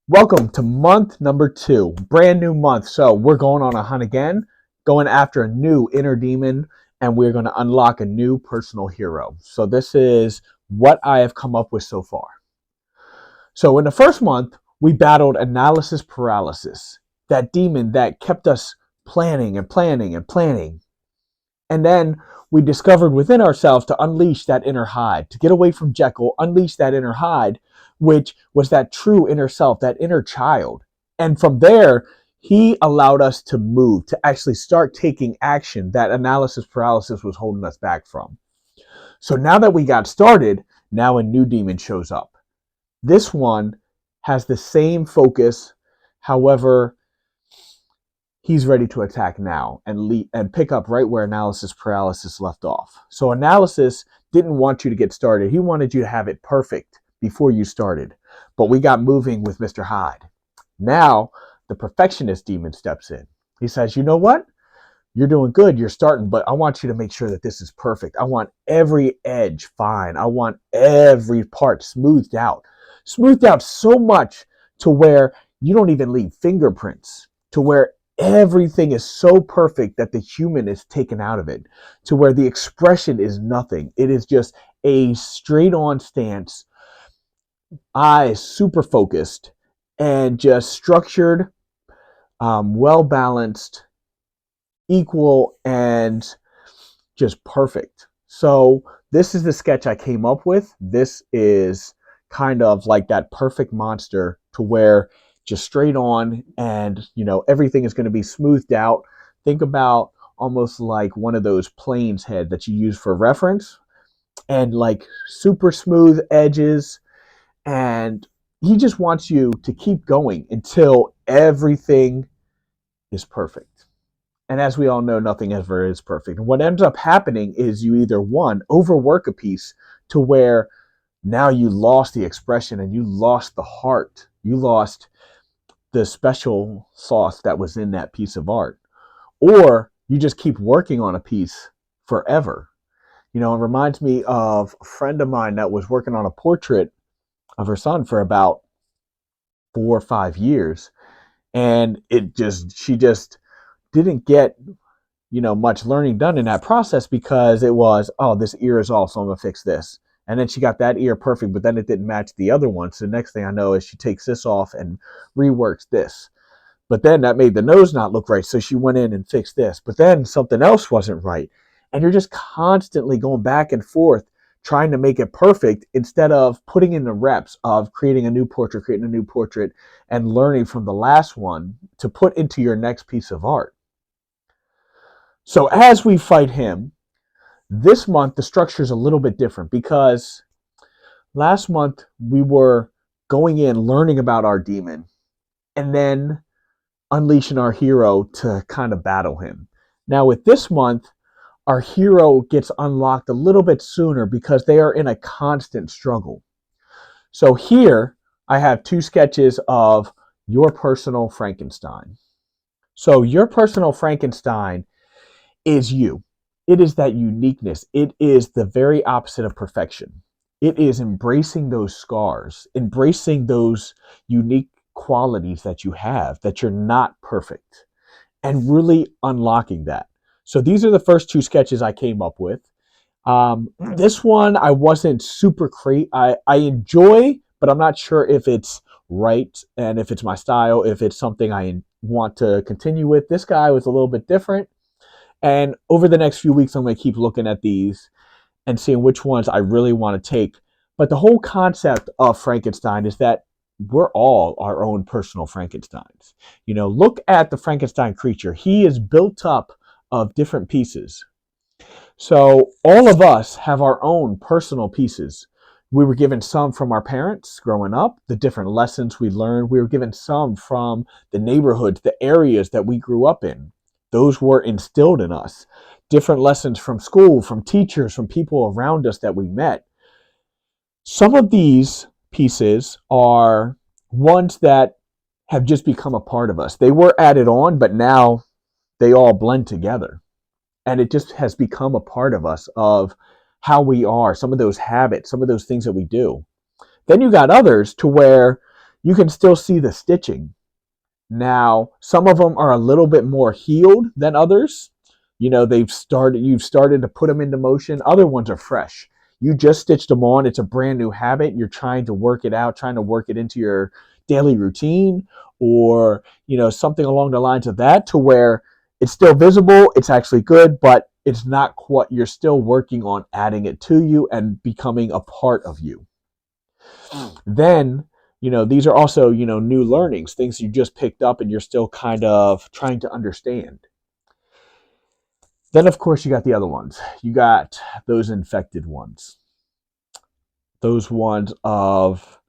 Welcome to month number 2, brand new month. So we're going on a hunt again, going after a new inner demon, and we're going to unlock a new personal hero. So this is what I have come up with so far. So in the first month, we battled analysis paralysis, that demon that kept us planning and planning and planning. And then we discovered within ourselves to unleash that inner Hyde, to get away from Jekyll, unleash that inner Hyde, which was that true inner self, that inner child. And from there, he allowed us to move, to actually start taking action that analysis paralysis was holding us back from. So now that we got started, now a new demon shows up. This one has the same focus. However, he's ready to attack now and pick up right where analysis paralysis left off. So analysis didn't want you to get started. He wanted you to have it perfect before you started. But we got moving with Mr. Hyde. Now, the perfectionist demon steps in. He says, you know what? You're doing good. You're starting, but I want you to make sure that this is perfect. I want every edge fine. I want every part smoothed out. Smoothed out so much to where you don't even leave fingerprints, to where everything is so perfect that the human is taken out of it, to where the expression is nothing. It is just a straight on stance, eyes super focused, and just structured, well balanced, equal, and just perfect. So this is the sketch I came up with. This is kind of like that perfect monster, to where just straight on, and everything is going to be smoothed out. Think about almost like one of those planes head that you use for reference, and like super smooth edges. And he just wants you to keep going until everything is perfect. And as we all know, nothing ever is perfect. And what ends up happening is you either, one, overwork a piece to where now you lost the expression and you lost the heart. You lost the special sauce that was in that piece of art. Or you just keep working on a piece forever. It reminds me of a friend of mine that was working on a portrait of her son for about 4 or 5 years. And she just didn't get, much learning done in that process, because it was, oh, this ear is off, so I'm going to fix this. And then she got that ear perfect, but then it didn't match the other one. So the next thing I know is she takes this off and reworks this. But then that made the nose not look right. So she went in and fixed this. But then something else wasn't right. And you're just constantly going back and forth trying to make it perfect, instead of putting in the reps of creating a new portrait, and learning from the last one to put into your next piece of art. So as we fight him, this month, the structure is a little bit different, because last month we were going in, learning about our demon, and then unleashing our hero to kind of battle him. Now with this month, our hero gets unlocked a little bit sooner, because they are in a constant struggle. So here I have 2 sketches of your personal Frankenstein. So your personal Frankenstein is you. It is that uniqueness. It is the very opposite of perfection. It is embracing those scars, embracing those unique qualities that you have, that you're not perfect, and really unlocking that. So these are the first 2 sketches I came up with. This one I wasn't super great. I enjoy, but I'm not sure if it's right, and if it's my style, if it's something I want to continue with. This guy was a little bit different. And over the next few weeks, I'm going to keep looking at these and seeing which ones I really want to take. But the whole concept of Frankenstein is that we're all our own personal Frankensteins. Look at the Frankenstein creature. He is built up of different pieces. So all of us have our own personal pieces. We were given some from our parents growing up, the different lessons we learned. We were given some from the neighborhoods, the areas that we grew up in. Those were instilled in us. Different lessons from school, from teachers, from people around us that we met. Some of these pieces are ones that have just become a part of us. They were added on, but now they all blend together. And it just has become a part of us, of how we are, some of those habits, some of those things that we do. Then you got others to where you can still see the stitching. Now, some of them are a little bit more healed than others. You've started to put them into motion. Other ones are fresh. You just stitched them on. It's a brand new habit. You're trying to work it out, trying to work it into your daily routine, or, something along the lines of that, to where it's still visible. It's actually good, but it's not quite, you're still working on adding it to you and becoming a part of you. Then, these are also, new learnings, things you just picked up and you're still kind of trying to understand. Then, of course, you got the other ones. You got those infected ones. Those ones of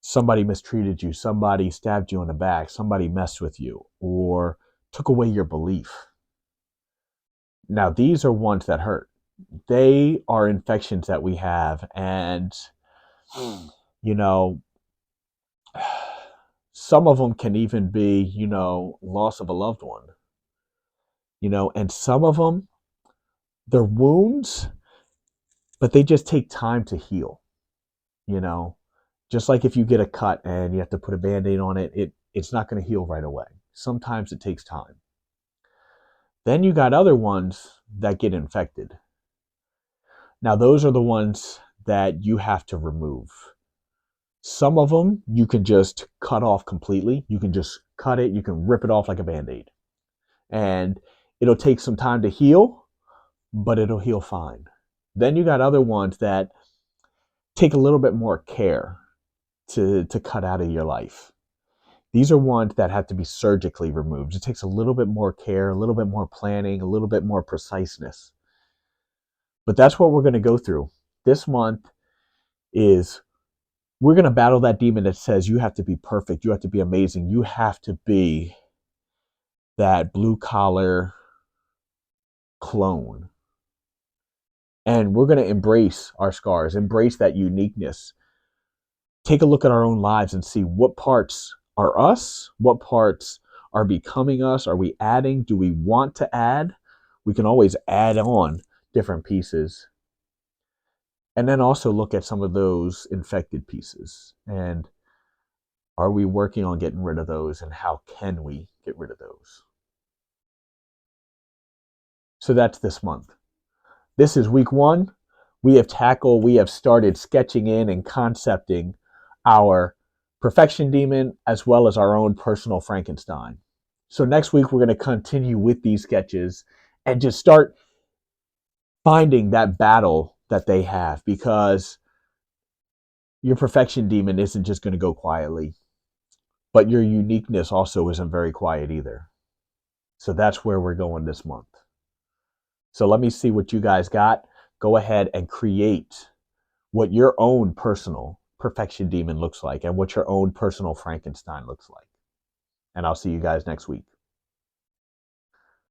somebody mistreated you, somebody stabbed you in the back, somebody messed with you, or took away your belief. Now, these are ones that hurt. They are infections that we have. And, you know, some of them can even be, loss of a loved one. And some of them, they're wounds, but they just take time to heal. Just like if you get a cut and you have to put a Band-Aid on it, it's not going to heal right away. Sometimes it takes time. Then you got other ones that get infected. Now, those are the ones that you have to remove. Some of them you can just cut off completely. You can just cut it. You can rip it off like a Band-Aid. And it'll take some time to heal, but it'll heal fine. Then you got other ones that take a little bit more care to cut out of your life. These are ones that have to be surgically removed. It takes a little bit more care, a little bit more planning, a little bit more preciseness. But that's what we're going to go through. This month is we're going to battle that demon that says you have to be perfect, you have to be amazing, you have to be that blue collar clone. And we're going to embrace our scars, embrace that uniqueness. Take a look at our own lives and see what parts are us, what parts are becoming us. Are we adding? Do we want to add? We can always add on different pieces. And then also look at some of those infected pieces. And are we working on getting rid of those? And how can we get rid of those? So that's this month. This is week 1. We have started sketching in and concepting our perfection demon as well as our own personal Frankenstein. So next week, we're going to continue with these sketches and just start finding that battle that they have, because your perfection demon isn't just going to go quietly, but your uniqueness also isn't very quiet either. So that's where we're going this month. So let me see what you guys got. Go ahead and create what your own personal perfection demon looks like and what your own personal Frankenstein looks like. And I'll see you guys next week.